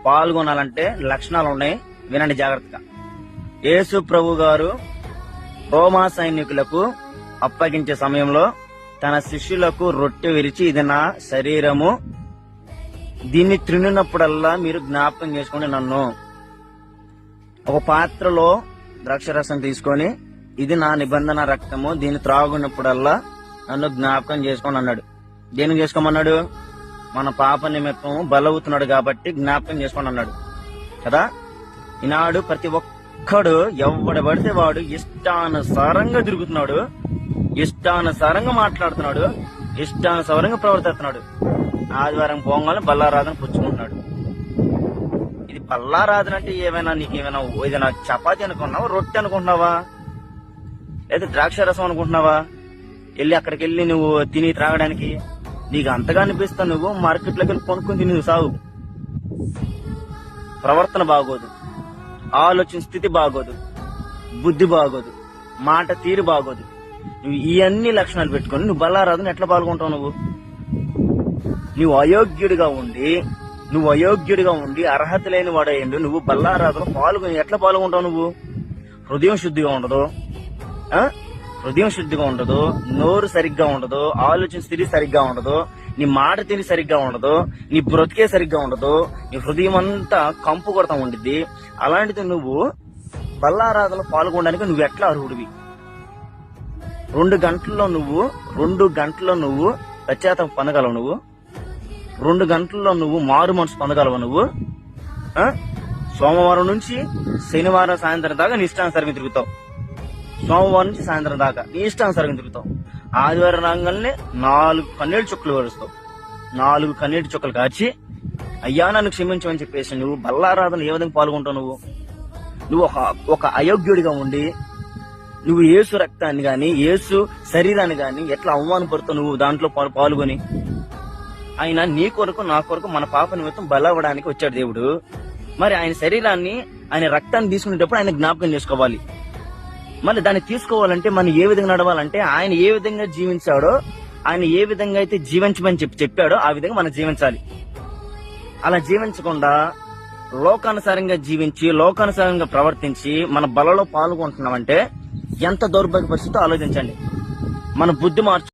పాల్గొనాలంటే లక్షణాలు ఉన్నాయి, వినండి జాగ్రత్తగా. యేసు ప్రభు గారు రోమా సైనికులకు అప్పగించే సమయంలో తన శిష్యులకు రొట్టె విరిచి, ఇది నా శరీరము, దీన్ని తిన్నప్పుడల్లా మీరు జ్ఞాపకం చేసుకోండి నన్ను. ఒక పాత్రలో ద్రాక్షరసం తీసుకొని, ఇది నా నిబంధన రక్తము, దీన్ని త్రాగునప్పుడల్లా నన్ను జ్ఞాపకం చేసుకోండి అన్నాడు. దేనికి చేసుకోమన్నాడు? మన పాప నిమిత్తం బలవుతున్నాడు కాబట్టి జ్ఞాపకం చేసుకోండి అన్నాడు కదా. ఈనాడు ప్రతి ఒక్కడు ఎవడు పడితే వాడు ఇష్టానుసారంగా తిరుగుతున్నాడు, ఇష్టానుసారంగా మాట్లాడుతున్నాడు, ఇష్టానుసారంగా ప్రవర్తిస్తున్నాడు. ఆదివారం పోగానే బల్లారాధన పుచ్చుకుంటున్నాడు. ఇది బల్లారాధన అంటే ఏమైనా ఏదైనా చపాతీ అనుకున్నావా, రొట్టె అనుకుంటున్నావా, లేదా ద్రాక్ష రసం అనుకుంటున్నావా? అక్కడికి వెళ్ళి నువ్వు తిని త్రాగడానికి నీకు అంతగా అనిపిస్తా, నువ్వు మార్కెట్లోకి వెళ్ళి కొనుక్కుని తిని నువ్వు సాగు. ప్రవర్తన బాగోదు, ఆలోచన స్థితి బాగోదు, బుద్ధి బాగోదు, మాట తీరు బాగోదు. నువ్వు ఈ అన్ని లక్షణాలు పెట్టుకొని నువ్వు బల్లారాధన ఎట్లా పాల్గొంటావు? నువ్వు అయోగ్యుడిగా ఉండి అర్హత లేని వాడేయండి నువ్వు బల్లారాధన పాల్గొని ఎట్లా పాల్గొంటావు? నువ్వు హృదయం శుద్ధిగా ఉండదు, నోరు సరిగ్గా ఉండదు, ఆలోచన స్థితి సరిగ్గా ఉండదు, నీ మాట తీరి సరిగ్గా ఉండదు, నీ బ్రతికే సరిగ్గా ఉండదు, నీ హృదయం అంతా కంపు కొడతా ఉండిద్ది. అలాంటిది నువ్వు బల్లారాధనలో పాల్గొనడానికి నువ్వు ఎట్లా అర్హుడివి? 2 గంటల్లో నువ్వు పశ్చాత్తాపం పొందగలవు, నువ్వు 2 గంటల్లో నువ్వు మారు మనసు పొందగలవు. నువ్వు సోమవారం నుంచి శనివారం సాయంత్రం దాకా నీ ఇష్టానుసారంగా తిరుగుతావు, సోమవారం నుంచి సాయంత్రం దాకా నీ ఇష్టానుసారంగా తిరుగుతావు. ఆదివారం రాగానే 4 కన్నీటి చుక్కలు వరుస్తావు, 4 కన్నీటి చుక్కలు కాచి అయ్యా నన్ను క్షమించమని చెప్పేసి నువ్వు బల్లారాధన ఏ విధంగా పాల్గొంటావు? నువ్వు ఒక అయోగ్యుడిగా ఉండి నువ్వు యేసు రక్తాన్ని గాని యేసు శరీరాన్ని గాని ఎట్లా అవమానపడుతావు నువ్వు దాంట్లో పాల్గొని? ఆయన నీ కొరకు నా కొరకు మన పాప నిమిత్తం బలవడానికి వచ్చాడు దేవుడు. మరి ఆయన శరీరాన్ని, ఆయన రక్తాన్ని తీసుకునేటప్పుడు ఆయన జ్ఞాపకం చేసుకోవాలి. మళ్ళీ దాన్ని తీసుకోవాలంటే మనం ఏ విధంగా నడవాలంటే ఆయన ఏ విధంగా జీవించాడో, ఆయన ఏ విధంగా అయితే జీవించమని చెప్పాడో ఆ విధంగా మనం జీవించాలి. అలా జీవించకుండా లోకానుసారంగా జీవించి లోకానుసారంగా ప్రవర్తించి మన బలలో పాల్గొంటున్నామంటే ఎంత దౌర్భాగ్య పరిస్థితితో ఆలోచించండి. మన బుద్ధి మార్చు.